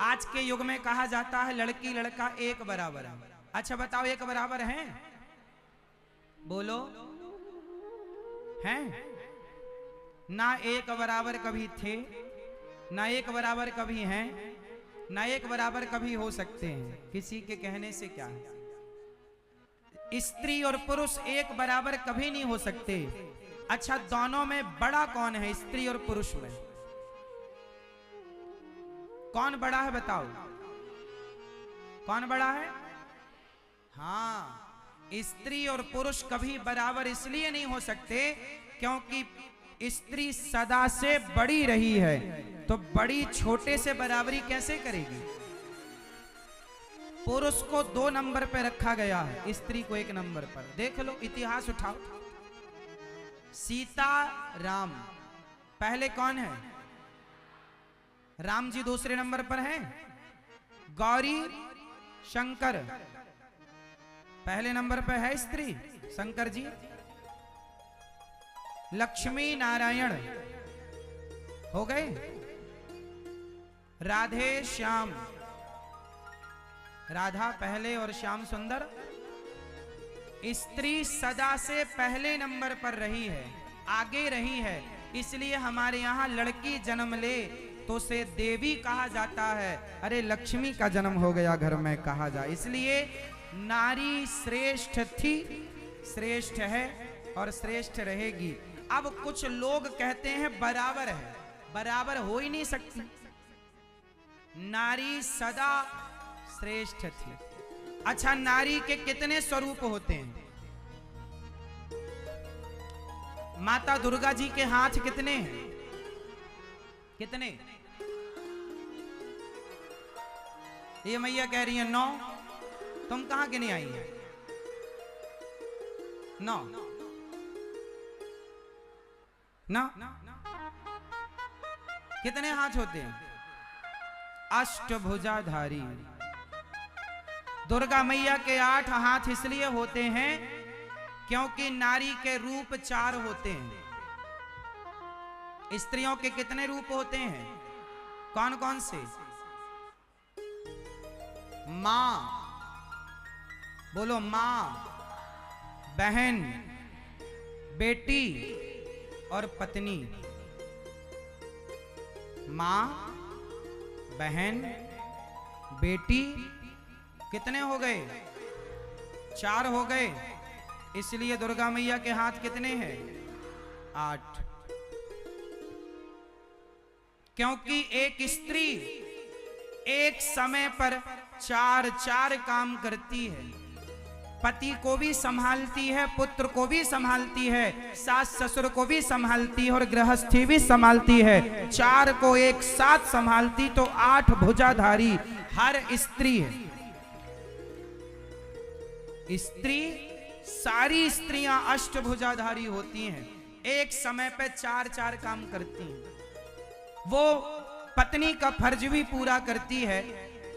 आज के युग में कहा जाता है लड़की लड़का एक बराबर है। अच्छा बताओ, एक बराबर हैं? बोलो, हैं? ना एक बराबर कभी थे, ना एक बराबर कभी हैं, ना एक बराबर कभी हो सकते हैं। किसी के कहने से क्या है, स्त्री और पुरुष एक बराबर कभी नहीं हो सकते। अच्छा, दोनों में बड़ा कौन है? स्त्री और पुरुष में कौन बड़ा है? बताओ, कौन बड़ा है? हाँ, स्त्री और पुरुष कभी बराबर इसलिए नहीं हो सकते क्योंकि स्त्री सदा से बड़ी रही है, तो बड़ी छोटे से बराबरी कैसे करेगी? पुरुष को 2 नंबर पर रखा गया है, स्त्री को 1 नंबर पर। देख लो, इतिहास उठाओ। सीता राम पहले कौन है? राम जी दूसरे नंबर पर हैं। गौरी शंकर पहले नंबर पर है स्त्री, शंकर जी। लक्ष्मी नारायण हो गए। राधे श्याम, राधा पहले और श्याम सुंदर। स्त्री सदा से पहले नंबर पर रही है, आगे रही है। इसलिए हमारे यहाँ लड़की जन्म ले तो उसे देवी कहा जाता है। अरे लक्ष्मी का जन्म हो गया घर में कहा जाए। इसलिए नारी श्रेष्ठ थी, श्रेष्ठ है और श्रेष्ठ रहेगी। अब कुछ लोग कहते हैं बराबर है, बराबर हो ही नहीं सकती। नारी सदा श्रेष्ठ थी। अच्छा, नारी के कितने स्वरूप होते हैं? माता दुर्गा जी के हाथ कितने हैं? कितने? ये मैया कह रही है 9। तुम कहां के नहीं आई है? 9 ना? कितने हाथ होते हैं? अष्टभुजाधारी। दुर्गा मैया के 8 हाथ इसलिए होते हैं क्योंकि नारी के रूप 4 होते हैं। स्त्रियों के कितने रूप होते हैं? कौन कौन से? मां, बोलो मां, बहन, बेटी और पत्नी। मां, बहन, बेटी, कितने हो गए? 4 हो गए। इसलिए दुर्गा मैया के हाथ कितने हैं? 8। क्योंकि एक स्त्री एक समय पर 4 काम करती है। पति को भी संभालती है, पुत्र को भी संभालती है, सास ससुर को भी संभालती है और गृहस्थी भी संभालती है। 4 को एक साथ संभालती तो 8 भुजाधारी हर स्त्री है। स्त्री, सारी स्त्रियां अष्टभुजाधारी होती हैं, एक समय पे 4 काम करती हैं। वो पत्नी का फर्ज भी पूरा करती है,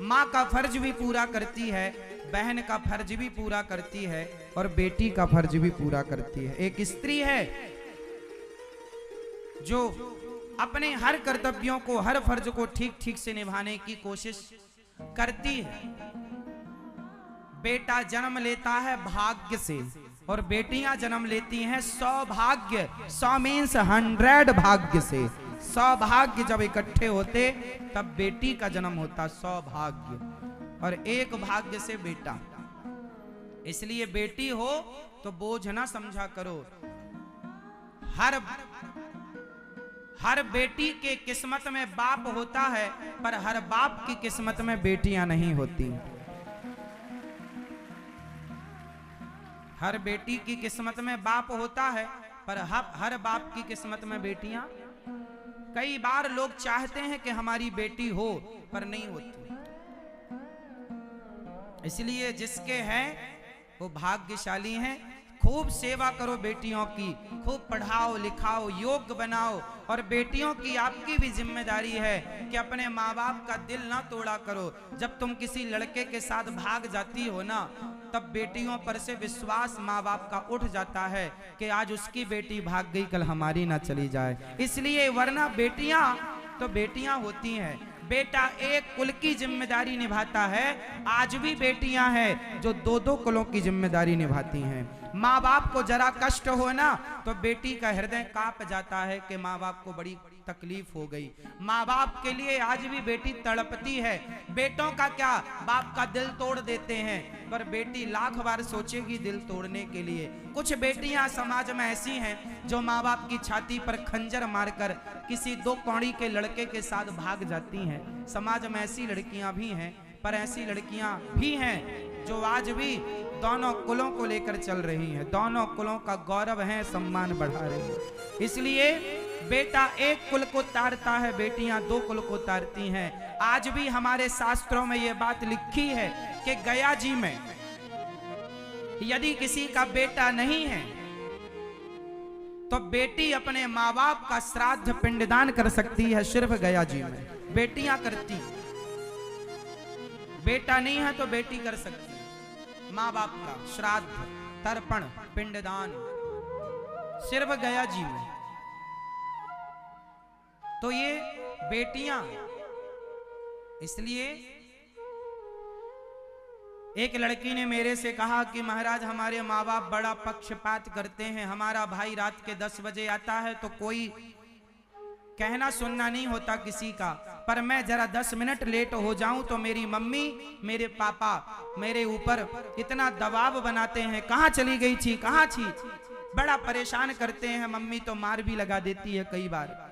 माँ का फर्ज भी पूरा करती है, बहन का फर्ज भी पूरा करती है और बेटी का फर्ज भी पूरा करती है। एक स्त्री है जो अपने हर कर्तव्यों को, हर फर्ज को ठीक ठीक से निभाने की कोशिश करती है। बेटा जन्म लेता है भाग्य से और बेटियां जन्म लेती हैं सौभाग्य। 100 मीन्स 100 भाग्य से। सौभाग्य जब इकट्ठे होते तब बेटी का जन्म होता, सौभाग्य। और एक भाग्य से बेटा। इसलिए बेटी हो तो बोझ ना समझा करो। हर बेटी के किस्मत में बाप होता है, पर हर बाप की किस्मत में बेटियां नहीं होती। हर बेटी की किस्मत में बाप होता है, पर हर बाप की किस्मत में बेटियां। कई बार लोग चाहते हैं कि हमारी बेटी हो, पर नहीं होती। इसलिए जिसके हैं वो भाग्यशाली हैं। खूब सेवा करो बेटियों की, खूब पढ़ाओ लिखाओ, योग्य बनाओ। और बेटियों की आपकी भी जिम्मेदारी है कि अपने माँ बाप का दिल ना तोड़ा करो। जब तुम किसी लड़के के साथ भाग जाती हो ना, तब बेटियों पर से विश्वास माँ बाप का उठ जाता है कि आज उसकी बेटी भाग गई, कल हमारी ना चली जाए। इसलिए वरना बेटियां तो बेटियां होती हैं। बेटा एक कुल की जिम्मेदारी निभाता है। आज भी बेटियां हैं जो दो दो कुलों की जिम्मेदारी निभाती हैं। माँ बाप को जरा कष्ट हो ना तो बेटी का हृदय कांप जाता है कि माँ बाप को बड़ी तकलीफ हो गई। माँ बाप के लिए आज भी बेटी तड़पती है। बेटों का क्या, बाप का दिल तोड़ देते हैं, पर बेटी लाख बार सोचेगी दिल तोड़ने के लिए। कुछ बेटियां समाज में ऐसी हैं जो माँ बाप की छाती पर खंजर मारकर किसी दो कौड़ी के लड़के के साथ भाग जाती हैं। समाज में ऐसी लड़कियां भी हैं, पर ऐसी लड़कियां भी हैं जो आज भी दोनों कुलों को लेकर चल रही हैं, दोनों कुलों का गौरव है, सम्मान बढ़ा रही है। इसलिए बेटा एक कुल को तारता है, बेटियां दो कुल को तारती हैं। आज भी हमारे शास्त्रों में यह बात लिखी है कि गया जी में यदि किसी का बेटा नहीं है तो बेटी अपने माँ बाप का श्राद्ध पिंडदान कर सकती है। सिर्फ गया जी में बेटियां करती, बेटा नहीं है तो बेटी कर सकती है माँ बाप का श्राद्ध, तर्पण, पिंडदान, सिर्फ गया जी में। तो ये बेटियां, इसलिए एक लड़की ने मेरे से कहा कि महाराज हमारे माँ बाप बड़ा पक्षपात करते हैं। हमारा भाई रात के 10 बजे आता है तो कोई कहना सुनना नहीं होता किसी का, पर मैं जरा 10 मिनट लेट हो जाऊं तो मेरी मम्मी मेरे पापा मेरे ऊपर इतना दबाव बनाते हैं, कहाँ चली गई थी, कहाँ थी, बड़ा परेशान करते हैं। मम्मी तो मार भी लगा देती है कई बार।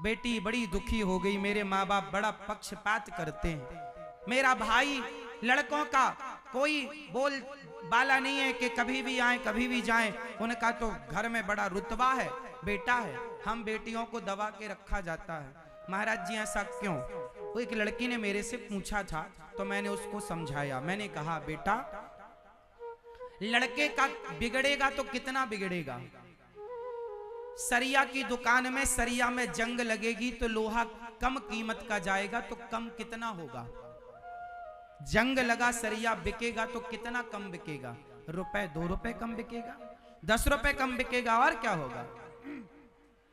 बेटी बड़ी दुखी हो गई, मेरे माँ बाप बड़ा पक्षपात करते हैं। मेरा भाई लड़कों का कोई बोल बाला नहीं है कि कभी भी आए कभी भी जाएं, उनका तो घर में बड़ा रुतबा है, बेटा है, हम बेटियों को दबा के रखा जाता है। महाराज जी ऐसा क्यों? वो एक लड़की ने मेरे से पूछा था तो मैंने उसको समझाया। मैंने कहा बेटा लड़के का बिगड़ेगा तो कितना बिगड़ेगा। सरिया की दुकान में सरिया में जंग लगेगी तो लोहा कम कीमत का जाएगा तो कम कितना होगा। जंग लगा सरिया बिकेगा तो कितना कम बिकेगा, रुपए 2 रुपए कम बिकेगा, 10 रुपए कम बिकेगा, और क्या होगा।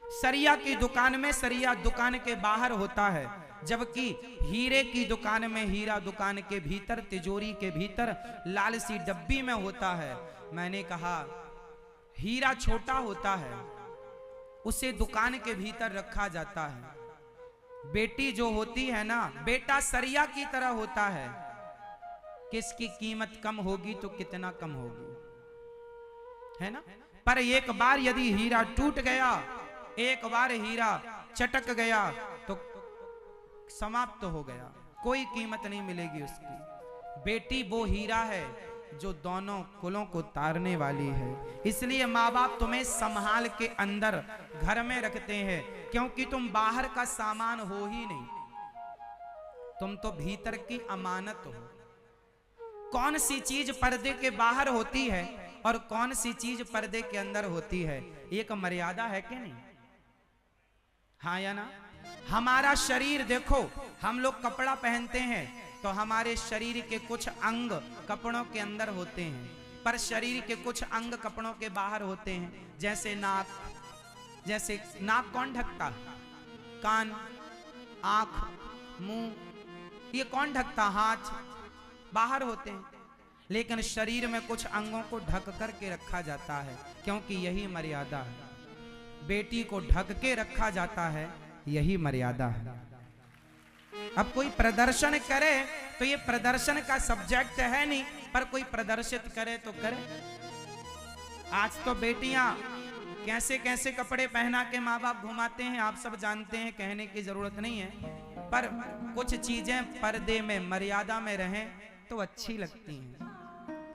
सरिया की दुकान में सरिया दुकान के बाहर होता है, जबकि हीरे की दुकान में हीरा दुकान के भीतर, तिजोरी के भीतर लाल सी डब्बी में होता है। मैंने कहा हीरा छोटा होता है, उसे दुकान के भीतर रखा जाता है। बेटी जो होती है ना, बेटा सरिया की तरह होता है, किसकी कीमत कम होगी तो कितना कम होगी, है ना। पर एक बार यदि हीरा टूट गया, एक बार हीरा चटक गया तो समाप्त हो गया, कोई कीमत नहीं मिलेगी उसकी। बेटी वो हीरा है जो दोनों कुलों को तारने वाली है। इसलिए माँ बाप तुम्हें संभाल के अंदर घर में रखते हैं, क्योंकि तुम बाहर का सामान हो ही नहीं, तुम तो भीतर की अमानत हो। कौन सी चीज पर्दे के बाहर होती है और कौन सी चीज पर्दे के अंदर होती है, एक मर्यादा है कि नहीं, हाँ या ना। हमारा शरीर देखो, हम लोग कपड़ा पहनते हैं तो हमारे शरीर के कुछ अंग कपड़ों के अंदर होते हैं, पर शरीर के कुछ अंग कपड़ों के बाहर होते हैं। जैसे नाक, जैसे नाक कौन ढकता, कान, आंख, मुंह, ये कौन ढकता, हाथ बाहर होते हैं। लेकिन शरीर में कुछ अंगों को ढक कर के रखा जाता है, क्योंकि यही मर्यादा है। बेटी को ढक के रखा जाता है, यही मर्यादा है। अब कोई प्रदर्शन करे तो ये प्रदर्शन का सब्जेक्ट है नहीं, पर कोई प्रदर्शित करे तो करे। आज तो बेटियां कैसे कैसे कपड़े पहना के माँ बाप घुमाते हैं, आप सब जानते हैं, कहने की जरूरत नहीं है। पर कुछ चीजें पर्दे में मर्यादा में रहें तो अच्छी लगती हैं।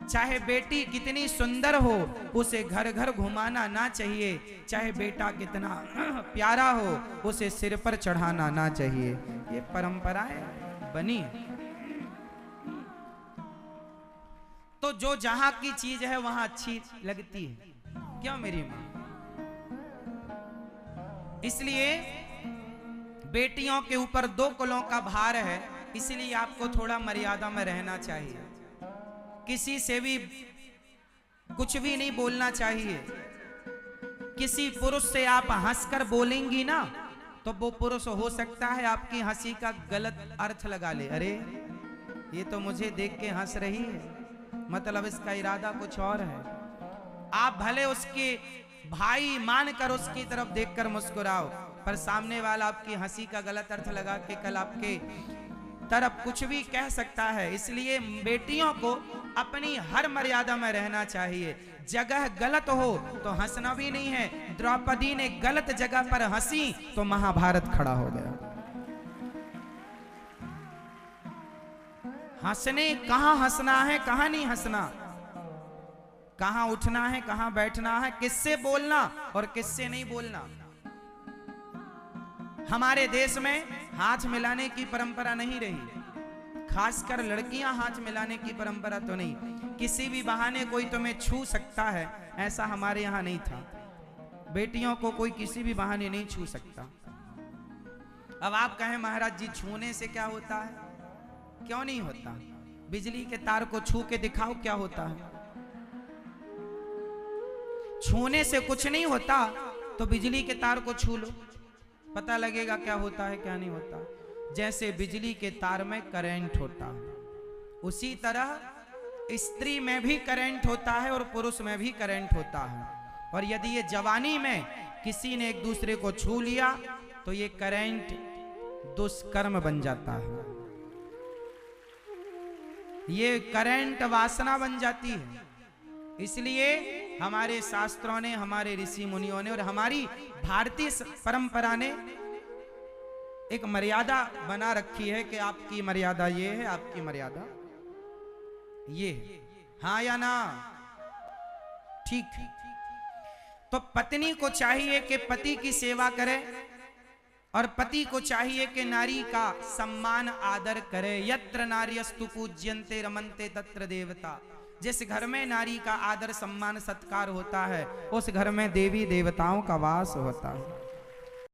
चाहे बेटी कितनी सुंदर हो, उसे घर घर घुमाना ना चाहिए। चाहे बेटा कितना प्यारा हो, उसे सिर पर चढ़ाना ना चाहिए। ये परंपराएं बनी। तो जो जहां की चीज है वहां अच्छी लगती है, क्यों मेरी मां। इसलिए बेटियों के ऊपर 2 कुलों का भार है, इसलिए आपको थोड़ा मर्यादा में रहना चाहिए। किसी से भी कुछ भी नहीं बोलना चाहिए। किसी पुरुष से आप हंसकर बोलेंगी ना तो वो पुरुष हो सकता है आपकी हंसी का गलत अर्थ लगा ले, अरे ये तो मुझे देख के हंस रही है, मतलब इसका इरादा कुछ और है। आप भले उसके भाई मानकर उसकी तरफ देखकर मुस्कुराओ, पर सामने वाला आपकी हंसी का गलत अर्थ लगा के कल आपके तरफ कुछ भी कह सकता है। इसलिए बेटियों को अपनी हर मर्यादा में रहना चाहिए। जगह गलत हो तो हंसना भी नहीं है। द्रौपदी ने गलत जगह पर हंसी तो महाभारत खड़ा हो गया। हंसने कहां हंसना है, कहां नहीं हंसना, कहां उठना है, कहां बैठना है, किससे बोलना और किससे नहीं बोलना। हमारे देश में हाथ मिलाने की परंपरा नहीं रही, खासकर लड़कियां हाथ मिलाने की परंपरा तो नहीं। किसी भी बहाने कोई तुम्हें छू सकता है, ऐसा हमारे यहां नहीं था। बेटियों को कोई किसी भी बहाने नहीं छू सकता। अब आप कहें महाराज जी छूने से क्या होता है, क्यों नहीं होता? बिजली के तार को छू के दिखाओ क्या होता है। छूने से कुछ नहीं होता तो बिजली के तार को छू लो, पता लगेगा क्या होता है क्या नहीं होता। जैसे बिजली के तार में करंट होता है, उसी तरह स्त्री में भी करंट होता है और पुरुष में भी करंट होता है। और यदि ये जवानी में किसी ने एक दूसरे को छू लिया तो ये करंट दुष्कर्म बन जाता है, ये करंट वासना बन जाती है। इसलिए हमारे शास्त्रों ने, हमारे ऋषि मुनियों ने और हमारी भारतीय परंपरा ने एक मर्यादा बना रखी है कि आपकी मर्यादा ये है, आपकी मर्यादा ये है। हाँ या ना? ठीक। तो पत्नी को चाहिए कि पति की सेवा करे और पति को चाहिए कि नारी का सम्मान आदर करे। यत्र नार्यस्तु पूज्यन्ते रमन्ते तत्र देवता। जिस घर में नारी का आदर सम्मान सत्कार होता है उस घर में देवी देवताओं का वास होता है।